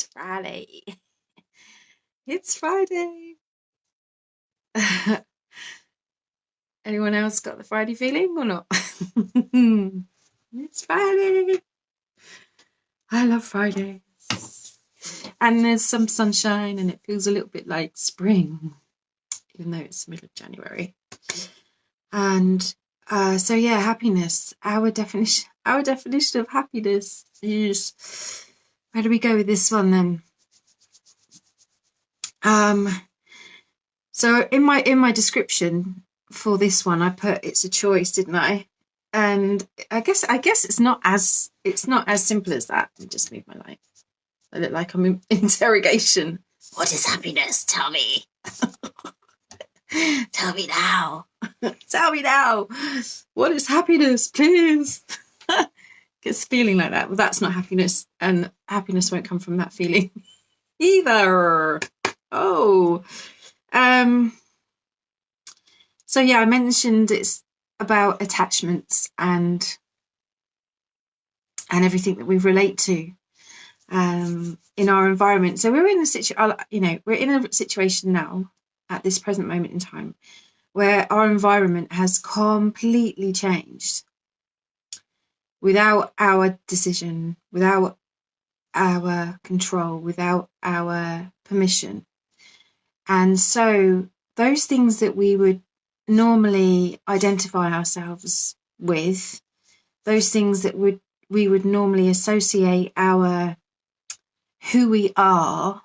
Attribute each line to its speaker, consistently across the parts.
Speaker 1: It's Friday. It's Friday. Anyone else got the Friday feeling or not? It's Friday. I love Fridays. And there's some sunshine and it feels a little bit like spring, even though it's the middle of January. And so yeah, happiness. Our definition of happiness is, where do we go with this one then? So in my description for this one, I put it's a choice, didn't I? And I guess it's not as simple as that. Let me just move my light. I look like I'm in interrogation. What is happiness? Tell me. Tell me now. Tell me now. What is happiness, please? It's feeling like that. Well, that's not happiness, and happiness won't come from that feeling either. Oh. So yeah, I mentioned it's about attachments and everything that we relate to in our environment. So we're in a situation now at this present moment in time where our environment has completely changed without our decision, without our control, without our permission. And so those things that we would normally identify ourselves with, those things that we would normally associate our who we are,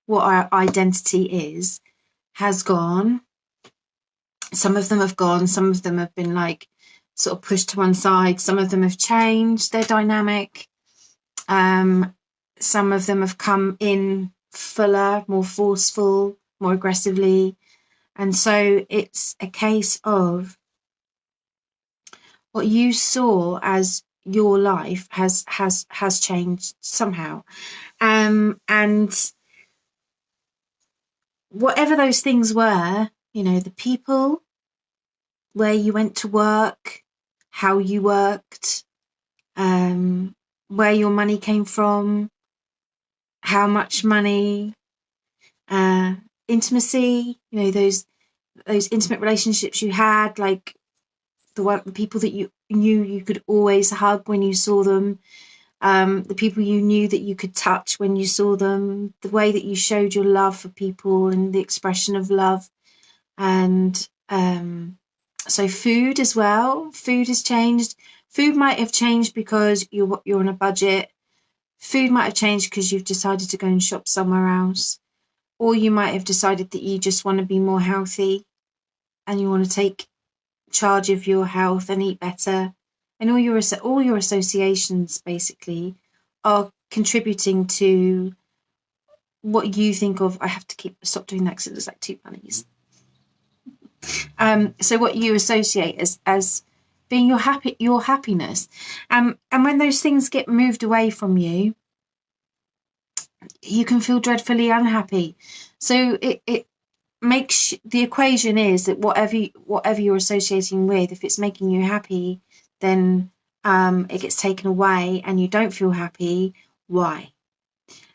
Speaker 1: what our identity is, has gone. Some of them have gone, some of them have been like sort of pushed to one side, some of them have changed their dynamic, some of them have come in fuller, more forceful, more aggressively. And so it's a case of what you saw as your life has changed somehow. And whatever those things were, the people, where you went to work, how you worked, where your money came from, how much money, intimacy, those intimate relationships you had, like the people that you knew you could always hug when you saw them, the people you knew that you could touch when you saw them, the way that you showed your love for people and the expression of love. And so food as well. Food has changed. Food might have changed because you're on a budget. Food might have changed because you've decided to go and shop somewhere else. Or you might have decided that you just want to be more healthy and you want to take charge of your health and eat better. And all your associations basically are contributing to what you think of. I have to stop doing that because it looks like two bunnies. So what you associate as being your happiness, and when those things get moved away from you, you can feel dreadfully unhappy. So it makes the equation is that whatever you're associating with, if it's making you happy, then it gets taken away and you don't feel happy. Why?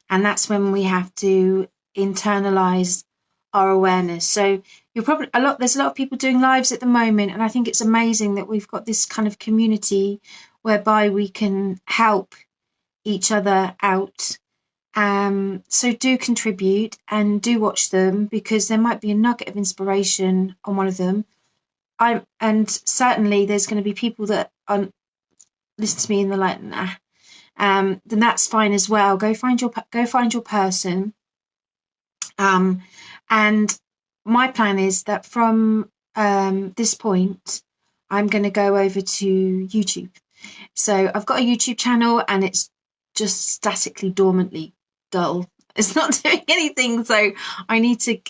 Speaker 1: And that's when we have to internalize our awareness. So there's a lot of people doing lives at the moment, and I think it's amazing that we've got this kind of community whereby we can help each other out. So do contribute and do watch them, because there might be a nugget of inspiration on one of them. And certainly there's going to be people that listen to me and they're like, nah. Then that's fine as well. Go find your person. And my plan is that from this point, I'm going to go over to YouTube. So I've got a YouTube channel and it's just statically, dormantly dull. It's not doing anything. So I need to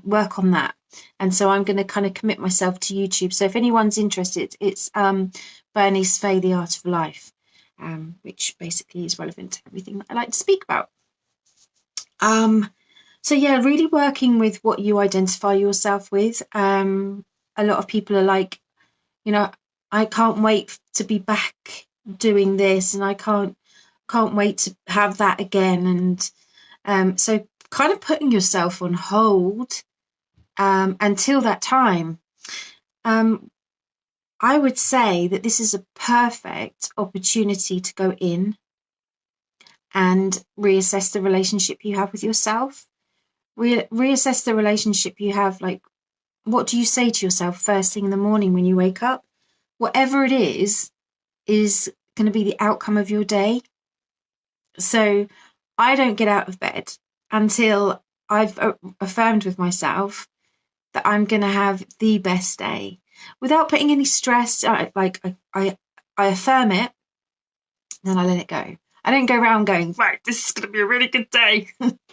Speaker 1: work on that. And so I'm going to kind of commit myself to YouTube. So if anyone's interested, it's Lois-Faye, The Art of Life, which basically is relevant to everything that I like to speak about. So yeah, really working with what you identify yourself with. A lot of people are like, I can't wait to be back doing this, and I can't can't wait to have that again. And so kind of putting yourself on hold until that time. I would say that this is a perfect opportunity to go in and reassess the relationship you have with yourself. Reassess the relationship you have. Like, what do you say to yourself first thing in the morning when you wake up? Whatever it is going to be the outcome of your day. So I don't get out of bed until I've affirmed with myself that I'm going to have the best day without putting any stress. I affirm it, then I let it go. I don't go around going, right, this is going to be a really good day,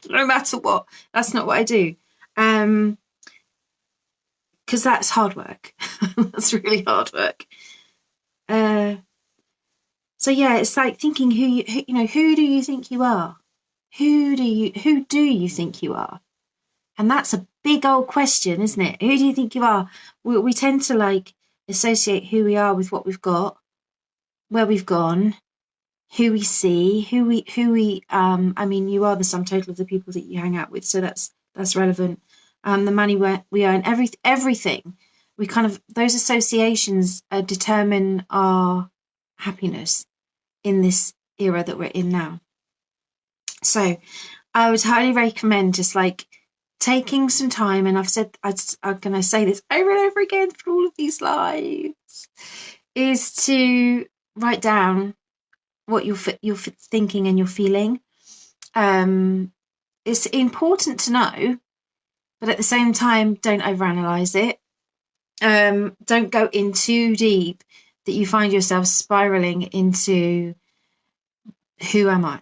Speaker 1: no matter what. That's not what I do. Because that's hard work. That's really hard work. So yeah, it's like thinking who do you think you are? Who do you think you are? And that's a big old question, isn't it? Who do you think you are? We tend to like associate who we are with what we've got, where we've gone, who we see, who we I mean, you are the sum total of the people that you hang out with, so that's relevant. The money we earn, everything. We kind of, those associations determine our happiness in this era that we're in now. So I would highly recommend just like taking some time, and I'm going to say this over and over again through all of these lives, is to write down what you're thinking and you're feeling. It's important to know, but at the same time, don't overanalyze it. Don't go in too deep that you find yourself spiraling into who am I?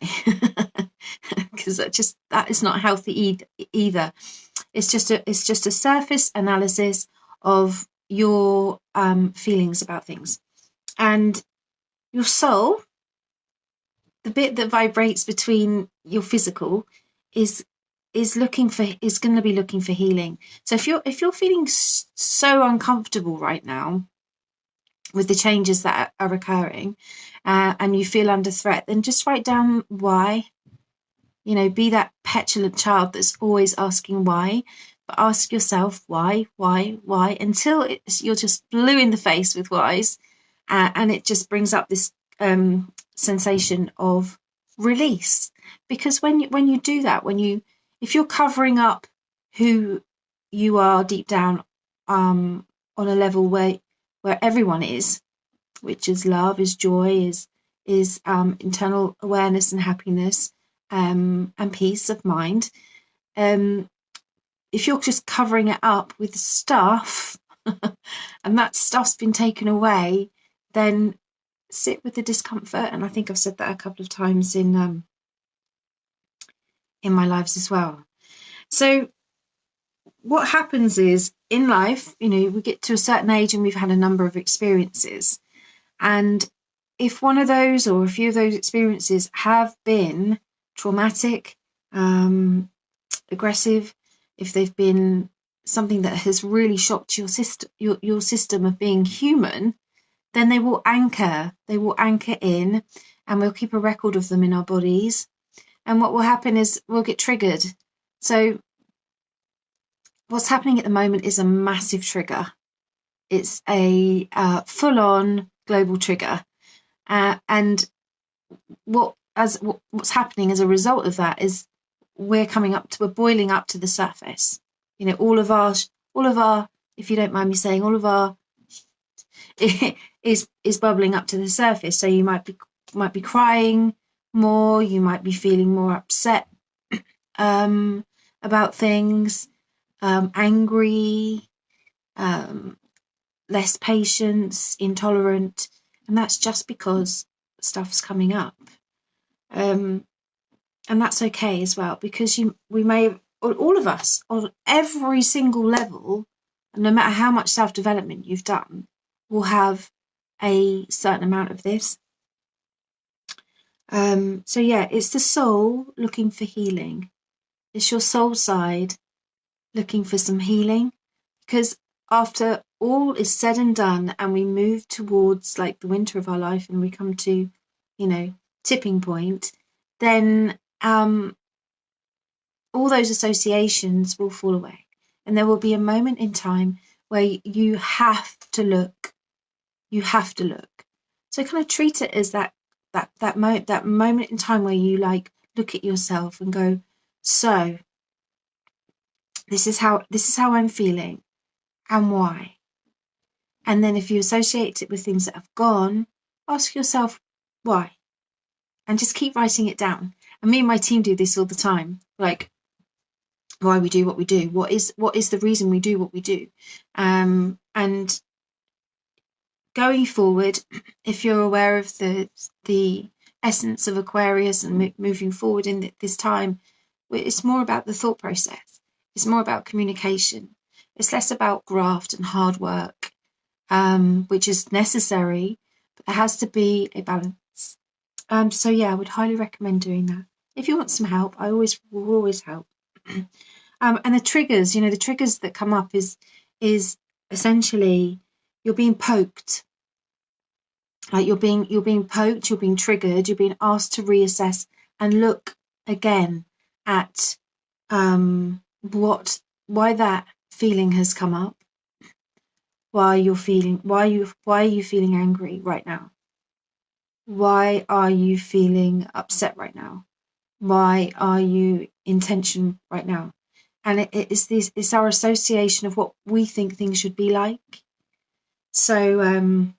Speaker 1: Because that is not healthy either. It's just a surface analysis of your feelings about things, and your soul, the bit that vibrates between your physical, is going to be looking for healing. So if you're feeling so uncomfortable right now with the changes that are occurring, and you feel under threat, then just write down why. Be that petulant child that's always asking why, but ask yourself why, until you're just blue in the face with whys, and it just brings up this sensation of release. Because when you do that, if you're covering up who you are deep down, on a level where everyone is, which is love, is joy, is internal awareness and happiness, and peace of mind. If you're just covering it up with stuff, and that stuff's been taken away, then sit with the discomfort. And I think I've said that a couple of times in my lives as well. So what happens is, in life, we get to a certain age and we've had a number of experiences. And if one of those or a few of those experiences have been traumatic, aggressive, if they've been something that has really shocked your system of being human, then they will anchor in, and we'll keep a record of them in our bodies. And what will happen is we'll get triggered. So what's happening at the moment is a massive trigger. It's a full-on global trigger. And what's happening as a result of that is we're boiling up to the surface. All of our, if you don't mind me saying, all of our is bubbling up to the surface. So you might be crying more, you might be feeling more upset about things, angry, less patience, intolerant, and that's just because stuff's coming up. And that's okay as well, because we may, all of us, on every single level, no matter how much self-development you've done, will have a certain amount of this. So yeah, it's the soul looking for healing. It's your soul side looking for some healing, because after all is said and done, and we move towards like the winter of our life, and we come to tipping point, then all those associations will fall away. And there will be a moment in time where you have to look. You have to look. So kind of treat it as that moment in time where you like look at yourself and go, so this is how I'm feeling and why. And then if you associate it with things that have gone, ask yourself why. And just keep writing it down. And me and my team do this all the time. Like, why we do what we do. What is the reason we do what we do? And going forward, if you're aware of the essence of Aquarius and moving forward in this time, it's more about the thought process. It's more about communication. It's less about graft and hard work, which is necessary, but there has to be a balance. So yeah, I would highly recommend doing that. If you want some help, I will always help. And the triggers, the triggers that come up is essentially you're being poked. Like you're being poked, you're being triggered, you're being asked to reassess and look again at why that feeling has come up, why are you feeling angry right now? Why are you feeling upset right now? Why are you in tension right now? And it's our association of what we think things should be like. So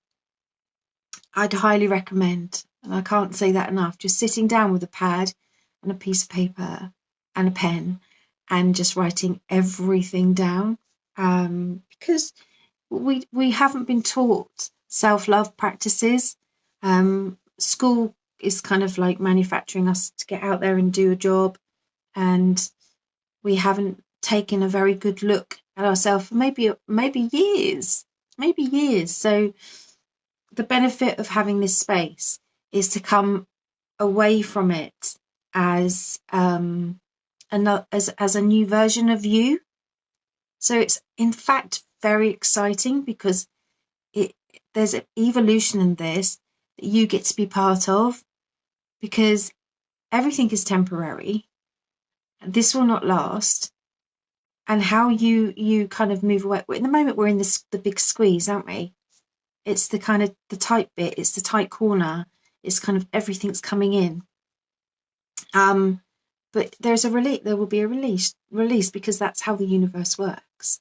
Speaker 1: I'd highly recommend, and I can't say that enough, just sitting down with a pad and a piece of paper and a pen and just writing everything down, because we haven't been taught self-love practices. School is kind of like manufacturing us to get out there and do a job, and we haven't taken a very good look at ourselves for maybe years. So the benefit of having this space is to come away from it as as a new version of you. So it's in fact very exciting because there's an evolution in this that you get to be part of, because everything is temporary. This will not last. And how you kind of move away. In the moment we're in the big squeeze, aren't we? It's the kind of the tight bit. It's the tight corner. It's kind of everything's coming in. But there's a release. There will be a release because that's how the universe works.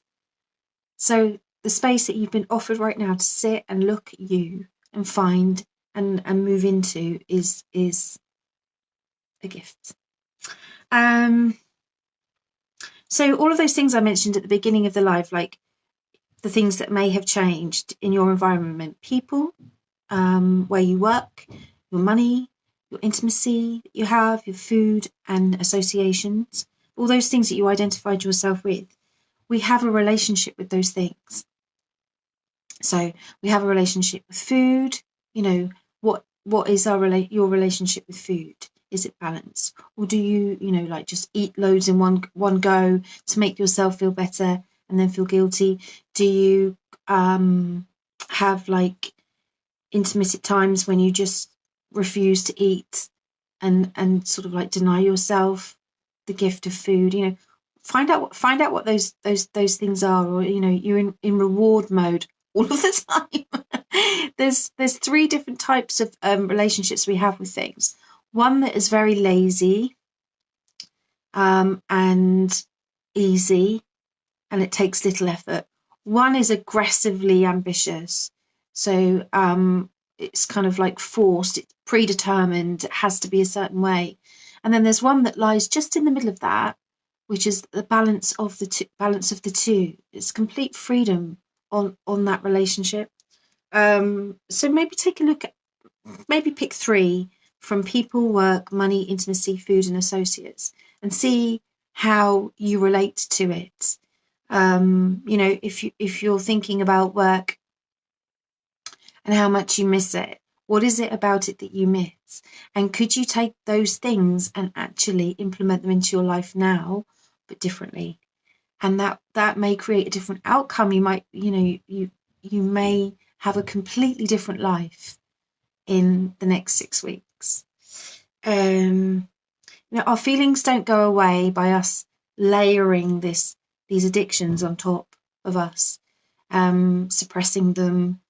Speaker 1: So the space that you've been offered right now to sit and look at you and find and move into is a gift. So all of those things I mentioned at the beginning of the live, like the things that may have changed in your environment, people, where you work, your money, your intimacy that you have, your food and associations, all those things that you identified yourself with, we have a relationship with those things. So we have a relationship with food. What is your relationship with food? Is it balanced, or do you like just eat loads in one go to make yourself feel better and then feel guilty? Do you have like intermittent times when you just refuse to eat and sort of like deny yourself the gift of food? Find out what those things are, or you're in reward mode all of the time. There's 3 different types of relationships we have with things. One that is very lazy and easy, and it takes little effort. One is aggressively ambitious. So it's kind of like forced, it's predetermined, it has to be a certain way. And then there's one that lies just in the middle of that, which is the balance of the two. It's complete freedom on that relationship. So maybe take a look at, maybe pick 3 from people, work, money, intimacy, food, and associates, and see how you relate to it. If you're thinking about work and how much you miss it, what is it about it that you miss? And could you take those things and actually implement them into your life now, but differently? And that may create a different outcome. You might, you may have a completely different life in the next 6 weeks. Our feelings don't go away by us layering these addictions on top of us, suppressing them.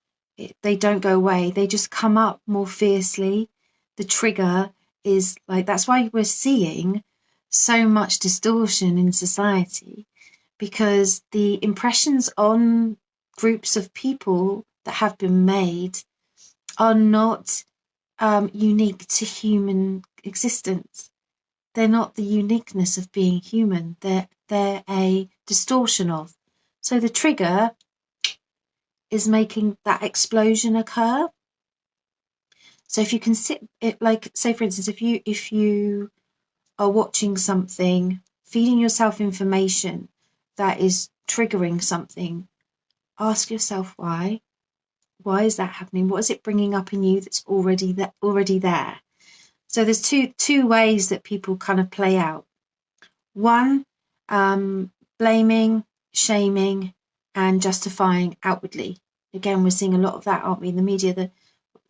Speaker 1: They don't go away. They just come up more fiercely. The trigger is like, that's why we're seeing so much distortion in society, because the impressions on groups of people that have been made are not unique to human existence. They're not the uniqueness of being human. They're a distortion of. So the trigger is making that explosion occur. So if you can like, say for instance, if you are watching something, feeding yourself information that is triggering something, ask yourself why. Why is that happening? What is it bringing up in you that's already there? So there's two ways that people kind of play out. One, blaming, shaming, and justifying outwardly. Again, we're seeing a lot of that, aren't we, in the media?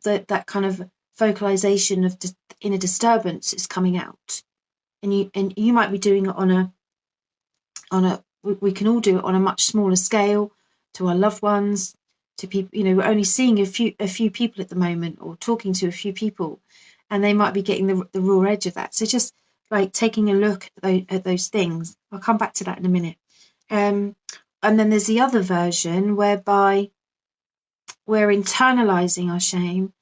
Speaker 1: That kind of vocalization of inner disturbance is coming out, and you might be doing it on a. We can all do it on a much smaller scale, to our loved ones, to people. We're only seeing a few people at the moment, or talking to a few people, and they might be getting the raw edge of that. So just like taking a look at those things. I'll come back to that in a minute. And then there's the other version whereby we're internalizing our shame,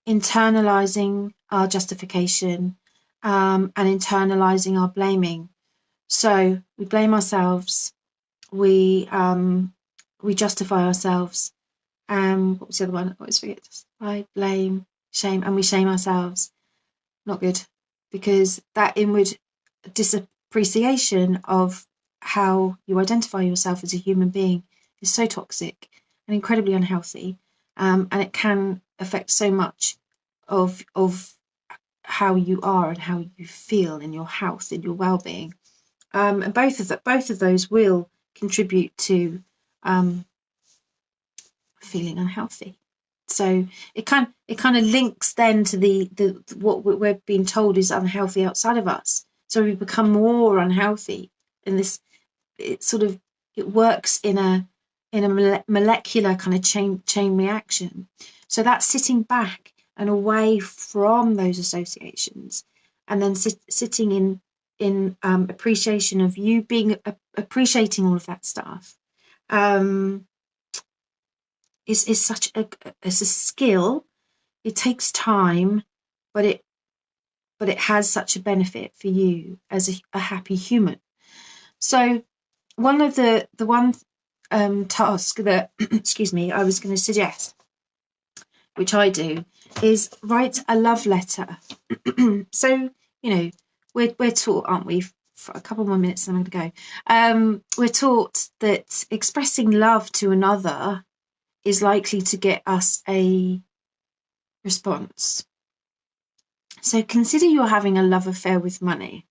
Speaker 1: internalizing our justification, and internalizing our blaming. So we blame ourselves, we justify ourselves. What was the other one? I always forget. Justify, blame, shame, and we shame ourselves. Not good, because that inward disappreciation of how you identify yourself as a human being is so toxic and incredibly unhealthy, and it can affect so much of how you are and how you feel in your health, in your well-being. And both of those will contribute to feeling unhealthy. So it kind of links then to the what we're being told is unhealthy outside of us. So we become more unhealthy, and it works in a molecular kind of chain reaction. So that's sitting back and away from those associations, and then sitting in appreciation of you being appreciating all of that stuff. Is such a skill. It takes time, but it has such a benefit for you as a happy human. So one of the task that excuse me, I was going to suggest, which I do, is write a love letter. So we're taught, aren't we? For a couple more minutes, and I'm going to go. We're taught that expressing love to another is likely to get us a response. So consider you're having a love affair with money.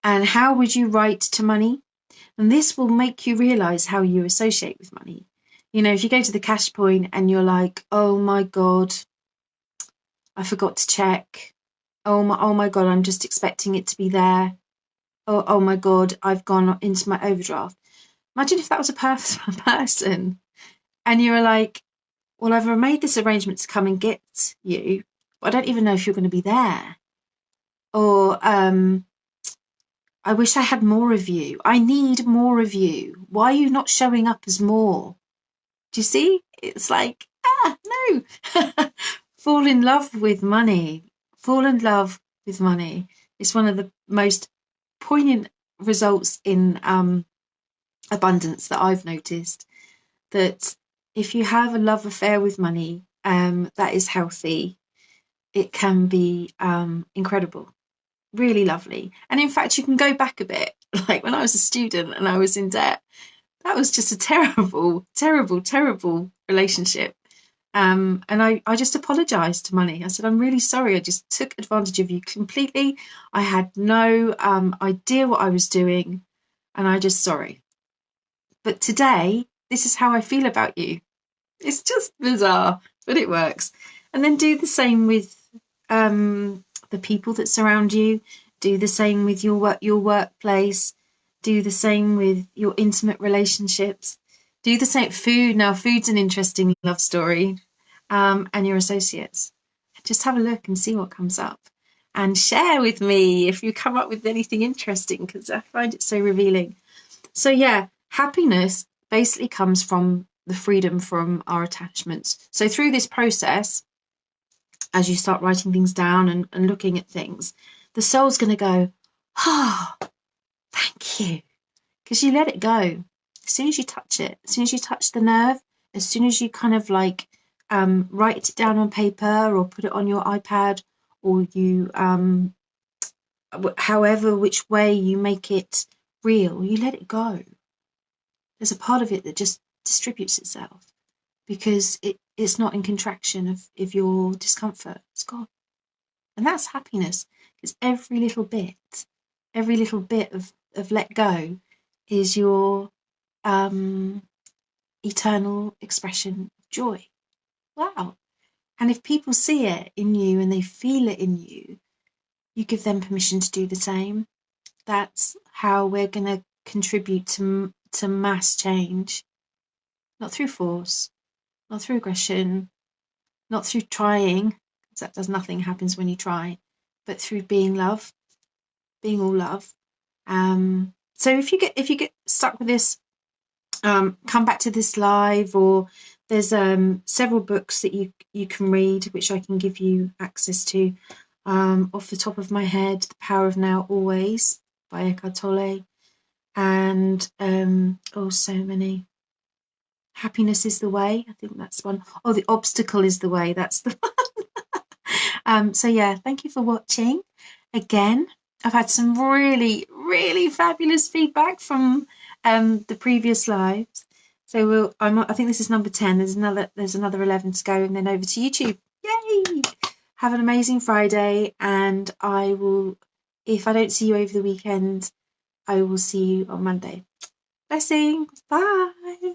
Speaker 1: And how would you write to money? And this will make you realize how you associate with money. If you go to the cash point and you're like, oh my God, I forgot to check. Oh my God, I'm just expecting it to be there. Oh my God, I've gone into my overdraft. Imagine if that was a person and you were like, well, I've made this arrangement to come and get you, but I don't even know if you're going to be there. Or I wish I had more of you. I need more of you. Why are you not showing up as more? Do you see? It's like, no. Fall in love with money. Fall in love with money. It's one of the most poignant results in abundance that I've noticed. That if you have a love affair with money, that is healthy, it can be incredible, really lovely. And in fact, you can go back a bit. Like when I was a student and I was in debt, that was just a terrible, terrible, terrible relationship. And I just apologized to money. I said, I'm really sorry. I just took advantage of you completely. I had no idea what I was doing. And I'm just sorry. But today, this is how I feel about you. It's just bizarre, but it works. And then do the same with the people that surround you. Do the same with your workplace. Do the same with your intimate relationships. Do the same food. Now, food's an interesting love story, and your associates. Just have a look and see what comes up, and share with me if you come up with anything interesting, because I find it so revealing. So yeah, happiness basically comes from the freedom from our attachments. So through this process, as you start writing things down and looking at things, the soul's going to go, oh, thank you. Because you let it go. As soon as you touch it, as soon as you touch the nerve, as soon as you kind of like write it down on paper or put it on your iPad, or you, however, which way you make it real, you let it go. There's a part of it that just distributes itself because it's not in contraction of your discomfort. It's gone. And that's happiness, because every little bit of let go is your eternal expression of joy. Wow. And if people see it in you and they feel it in you, you give them permission to do the same. That's how we're going to contribute to mass change. Not through force, not through aggression, not through trying, because that does nothing, happens when you try, but through being love, being all love. So if you get stuck with this, come back to this live, or there's several books that you can read, which I can give you access to. Off the top of my head, The Power of Now Always by Eckhart Tolle, and so many. Happiness is the Way, I think that's one. Oh, The Obstacle is the Way, that's the one. So yeah, thank you for watching again. I've had some really, really fabulous feedback from the previous lives. So I think this is number 10. There's another 11 to go, and then over to YouTube. Yay! Have an amazing Friday, and I will, if I don't see you over the weekend, I will see you on Monday. Blessings. Bye.